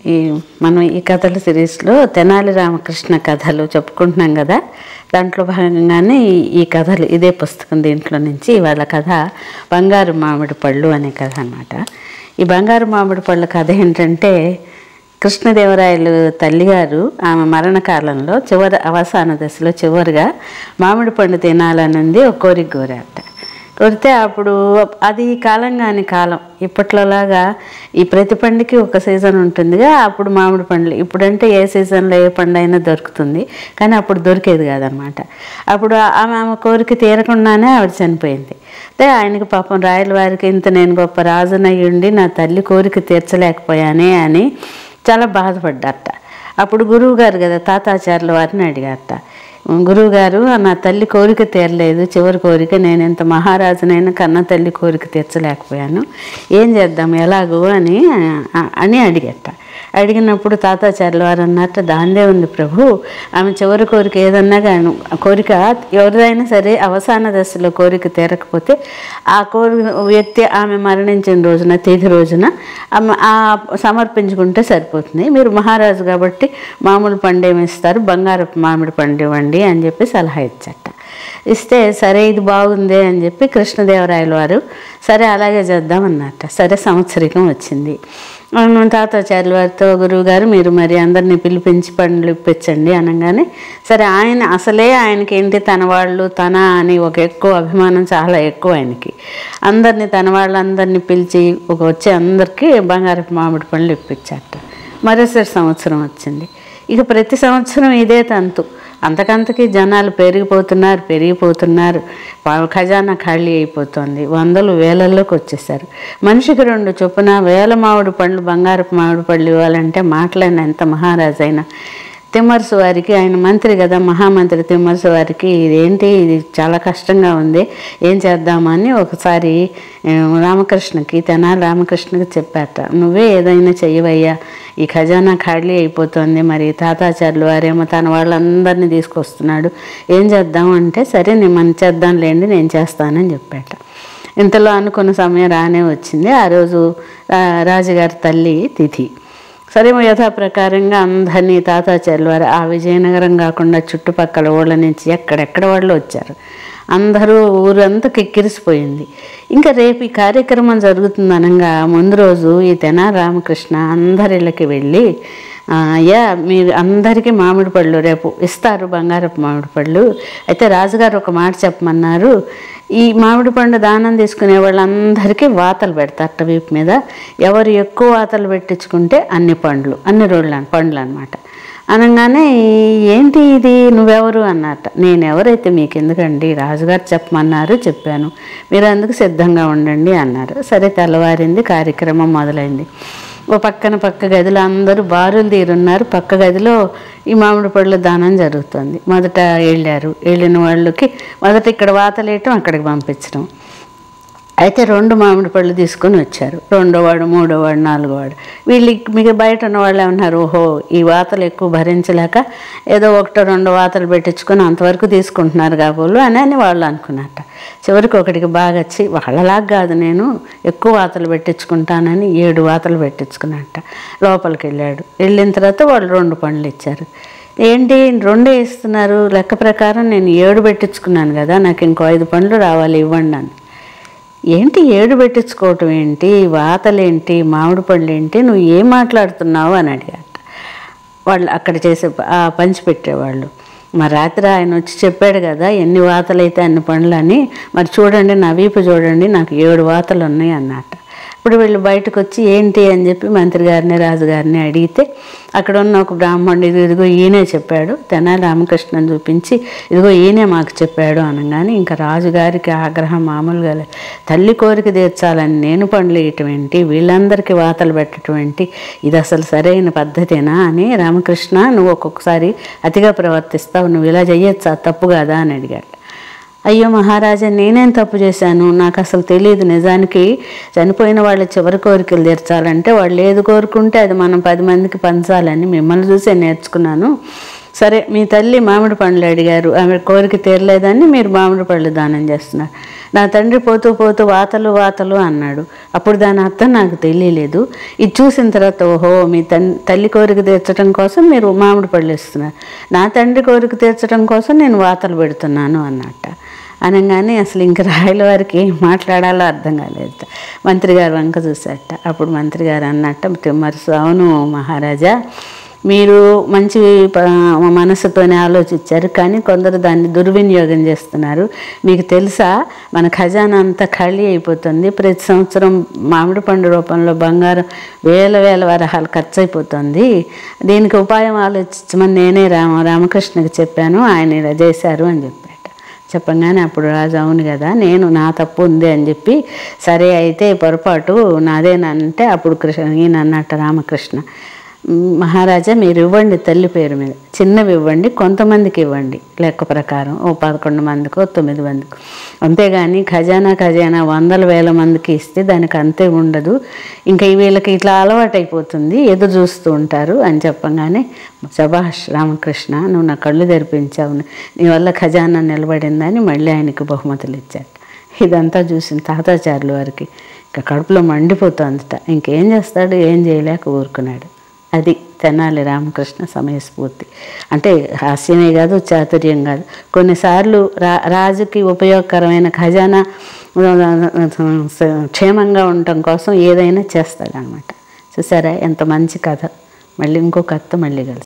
ఈ మనం ఈ కథల సిరీస్లో తెనాలి రామకృష్ణ కథలు చెప్పుకుంటున్నాం కదా. దాంట్లో భాగంగానే ఈ కథలు ఇదే పుస్తకం దీంట్లో నుంచి ఇవాళ కథ బంగారు మామిడి పళ్ళు అనే కథ అన్నమాట. ఈ బంగారు మామిడి పళ్ళ కథ ఏంటంటే, కృష్ణదేవరాయలు తల్లిగారు ఆమె మరణకాలంలో అవసాన దశలో చివరిగా మామిడి పండు తినాలనుంది ఒక కోరిక కోరారట. కోరితే అప్పుడు అది కాలం కాని కాలం, ఇప్పట్లోలాగా ఈ ప్రతి పండుకి ఒక సీజన్ ఉంటుందిగా. అప్పుడు మామిడి పండ్లు ఇప్పుడంటే ఏ సీజన్లో ఏ పండు అయినా దొరుకుతుంది, కానీ అప్పుడు దొరికేది కాదనమాట. అప్పుడు ఆమె కోరిక తీరకుండానే ఆవిడ చనిపోయింది. అంటే ఆయనకి పాపం రాయల వారికి ఇంత నేను గొప్ప రాజునయ్యుండి నా తల్లి కోరిక తీర్చలేకపోయానే అని చాలా బాధపడ్డారట. అప్పుడు గురువు గారు కదా తాతాచార్యుల వారిని అడిగారట, గురువుగారు నా తల్లి కోరిక తీరలేదు, చివరి కోరిక, నేను ఎంత మహారాజునైనా కన్న తల్లి కోరిక తీర్చలేకపోయాను, ఏం చేద్దాం ఎలాగో అని అడిగట. అడిగినప్పుడు తాతాచార్యుల వారు అన్నట్టు, దాందే ఉంది ప్రభు, ఆమె చివరి కోరిక ఏదన్నా కానీ కోరిక ఎవరిదైనా సరే అవసాన దశలో కోరిక తీరకపోతే ఆ వ్యక్తి ఆమె మరణించిన రోజున తిథి రోజున సమర్పించుకుంటే సరిపోతుంది. మీరు మహారాజు కాబట్టి మామూలు పండేమి ఇస్తారు, బంగారపు మామిడి పండు ఇవ్వండి అని చెప్పి సలహా ఇచ్చట. ఇస్తే సరే ఇది బాగుంది అని చెప్పి కృష్ణదేవరాయల వారు సరే అలాగే చేద్దామన్నట్ట. సరే సంవత్సరికం వచ్చింది. తాతాచార్యుల వారితో, గురువుగారు మీరు మరి అందరినీ పిలిపించి పండ్లు ఇప్పించండి అనగానే, సరే ఆయన అసలే ఆయనకి ఏంటి తన వాళ్ళు తన అని ఒక ఎక్కువ అభిమానం చాలా ఎక్కువ ఆయనకి. అందరినీ తన వాళ్ళందరినీ పిలిచి వచ్చి అందరికీ బంగారపు మామిడి పండ్లు ఇప్పించారట. మరోసారి సంవత్సరం వచ్చింది. ఇక ప్రతి సంవత్సరం ఇదే తంతు. అంతకంతకి జనాలు పెరిగిపోతున్నారు. ఖజానా ఖాళీ అయిపోతుంది. వందలు వేలల్లోకి వచ్చేసారు. మనిషికి 2 చొప్పున వేల మామిడి పండ్లు బంగారపు మామిడి పళ్ళు ఇవ్వాలంటే మాటలైన ఎంత మహారాజైనా. తిమ్మరసు వారికి, ఆయన మంత్రి కదా, మహామంత్రి తిమ్మరసు వారికి ఇదేంటి ఇది చాలా కష్టంగా ఉంది, ఏం చేద్దామని ఒకసారి తెనాలి రామకృష్ణకి చెప్పారట, నువ్వే ఏదైనా చెయ్యవయ్యా, ఈ ఖజానా ఖాళీ అయిపోతుంది, మరి తాతాచార్యులు వారేమో తన వాళ్ళందరినీ తీసుకొస్తున్నాడు, ఏం చేద్దాం అంటే, సరే నేను చేద్దాంలేండి నేను చేస్తానని చెప్పాట. ఇంతలో అనుకున్న సమయం రానే వచ్చింది. ఆ రోజు రాజుగారి తల్లి తిథి. సరే యథాప్రకారంగా అందరినీ తాతాచార్యుల వారు ఆ విజయనగరం కాకుండా చుట్టుపక్కల ఊళ్ళ నుంచి ఎక్కడెక్కడ వాళ్ళు వచ్చారు. అందరూ ఊరంతా కిక్కిరిసిపోయింది. ఇంకా రేపు ఈ కార్యక్రమం జరుగుతుందనగా ముందు రోజు ఈ తెనాలి రామకృష్ణ అందరిళ్ళకి వెళ్ళి, అయ్యా మీరు అందరికీ మామిడి పళ్ళు రేపు ఇస్తారు, బంగారపు మామిడి పళ్ళు, అయితే రాజుగారు ఒక మాట చెప్పమన్నారు, ఈ మామిడి పండు దానం తీసుకునే వాళ్ళందరికీ వాతలు పెడతారట వీపు మీద, ఎవరు ఎక్కువ వాతలు పెట్టించుకుంటే అన్ని పండ్లు అనమాట. అనగానే ఏంటి ఇది నువ్వెవరు అన్నట్ట. నేనెవరైతే మీకు ఎందుకండి, రాజుగారు చెప్పమన్నారు చెప్పాను, మీరు అందుకు సిద్ధంగా ఉండండి అన్నారు. సరే తెల్లవారింది, కార్యక్రమం మొదలైంది. పక్క గదిలో అందరూ బారులు తీరున్నారు. పక్క గదిలో ఈ మామిడి పళ్ళ దానం జరుగుతుంది. మొదట వెళ్ళిన వాళ్ళకి మొదట ఇక్కడ వాతలేయటం, అక్కడికి పంపించడం. అయితే 2 మామిడి పళ్ళు తీసుకొని వచ్చారు. 2వ వాడు 3వ వాడు 4వ వాడు. మీకు బయట ఉన్న వాళ్ళు ఏమన్నారు, ఓహో ఈ వాతలు ఎక్కువ భరించలేక ఏదో 1-2 వాతలు పెట్టించుకొని అంతవరకు తీసుకుంటున్నారు కాబోలు అని వాళ్ళు అనుకున్నట్ట. చివరికి ఒకటికి బాగా వచ్చి, వాళ్ళలాగా కాదు నేను ఎక్కువ వాతలు పెట్టించుకుంటానని 7 వాతలు పెట్టించుకున్నట్ట. లోపలికి వెళ్ళిన తర్వాత వాళ్ళు 2 పండ్లు ఇచ్చారు. ఏంటి 2 ఇస్తున్నారు, లెక్క ప్రకారం నేను 7 పెట్టించుకున్నాను కదా, నాకు ఇంకో 5 పండ్లు రావాలి ఇవ్వండి అని. ఏంటి 7 పెట్టించుకోవటం ఏంటి, వాతలేంటి, మామిడి పళ్ళు ఏంటి, నువ్వు ఏం మాట్లాడుతున్నావు అని అడిగాట. వాళ్ళు అక్కడ చేసే పంచిపెట్టేవాళ్ళు. మరి రాత్రి ఆయన వచ్చి చెప్పాడు కదా ఎన్ని వాతలు అయితే అన్ని పండ్లు అని, మరి చూడండి నా వీపు చూడండి నాకు 7 వాతలు ఉన్నాయి అన్నట్ట. ఇప్పుడు వీళ్ళు బయటకు వచ్చి ఏంటి అని చెప్పి మంత్రి గారిని రాజుగారిని అడిగితే, అక్కడ ఉన్న ఒక బ్రాహ్మణుడు ఇదిగో ఈయనే చెప్పాడు, తెనాలి రామకృష్ణని చూపించి ఇదిగో ఈయనే మాకు చెప్పాడు అనగానే ఇంకా రాజుగారికి ఆగ్రహం మామూలుగా లేదు. తల్లి కోరిక తీర్చాలని నేను పండ్లు వేయటం ఏంటి, వీళ్ళందరికీ వాతలు పెట్టడం ఏంటి, ఇది అసలు సరైన పద్ధతేనా అని, రామకృష్ణ నువ్వు ఒక్కొక్కసారి అతిగా ప్రవర్తిస్తావు, నువ్వు ఇలా చెయ్యొచ్చా, తప్పు కాదా అని అడిగాడు. అయ్యో మహారాజా నేనేం తప్పు చేశాను, నాకు అసలు తెలియదు, నిజానికి చనిపోయిన వాళ్ళ చివరి కోరికలు తీర్చాలంటే వాళ్ళు ఏది కోరుకుంటే అది మనం 10 మందికి పంచాలని మిమ్మల్ని చూసే నేర్చుకున్నాను, సరే మీ తల్లి మామిడి పండ్లు అడిగారు, ఆమె కోరిక తీరలేదని మీరు మామిడి పళ్ళు దానం చేస్తున్నారు. నా తండ్రి పోతూ పోతూ వాతలు వాతలు అన్నాడు. అప్పుడు దాని అర్థం నాకు తెలియలేదు. ఇది చూసిన తర్వాత ఓహో మీ తల్లి కోరిక తీర్చడం కోసం మీరు మామిడి పళ్ళు ఇస్తున్నారు, నా తండ్రి కోరిక తీర్చడం కోసం నేను వాతలు పెడుతున్నాను అన్నట్ట. అనగానే అసలు ఇంక రాయల వారికి ఏం మాట్లాడాలో అర్థం కాలేదు. మంత్రి గారు వంక చూసేట. అప్పుడు మంత్రి గారు అన్నట్ట, తిమ్మరుసు, అవును మహారాజా, మీరు మంచి మనసుతోనే ఆలోచించారు, కానీ కొందరు దాన్ని దుర్వినియోగం చేస్తున్నారు. మీకు తెలుసా, మన ఖజానా అంతా ఖాళీ అయిపోతుంది. ప్రతి సంవత్సరం మామిడి పండు రూపంలో బంగారం వేల వరహాలు ఖర్చు అయిపోతుంది. దీనికి ఉపాయం ఆలోచించమని నేనే రామకృష్ణకి చెప్పాను, ఆయన ఇలా చేశారు అని చెప్పాట. చెప్పగానే అప్పుడు రాజు, అవును కదా, నా తప్పు ఉంది అని చెప్పి, సరే అయితే పొరపాటు నాదేనంటే అప్పుడు ఈయన అన్నట్ట రామకృష్ణ, మహారాజా మీరు ఇవ్వండి తల్లి పేరు మీద, చిన్నవి ఇవ్వండి, కొంతమందికి ఇవ్వండి, లెక్క ప్రకారం ఓ 11 మందికో 9 మందికో, అంతేగాని ఖజానా వందల వేల మందికి ఇస్తే దానికి అంతే ఉండదు, ఇంకా వీళ్ళకి ఇట్లా అలవాటైపోతుంది, ఎదురు చూస్తూ ఉంటారు అని చెప్పగానే, శభాష్ రామకృష్ణ, నువ్వు నా కళ్ళు తెరిపించావు, నీ వల్ల ఖజానా నిలబడిందని మళ్ళీ ఆయనకి బహుమతులు ఇచ్చాడు. ఇదంతా చూసిన తాతాచార్యుల వారికి ఇంకా కడుపులో మండిపోతుందట. ఇంకేం చేస్తాడు, ఏం చేయలేక ఊరుకున్నాడు. అది తెనాలి రామకృష్ణ సమయస్ఫూర్తి. అంటే హాస్యమే కాదు, చాతుర్యం కాదు. కొన్నిసార్లు రాజుకి ఉపయోగకరమైన ఖజానా క్షేమంగా ఉండటం కోసం ఏదైనా చేస్తాడనమాట. చూసారా ఎంత మంచి కథ. మళ్ళీ ఇంకో కథ మళ్ళీ కలిసి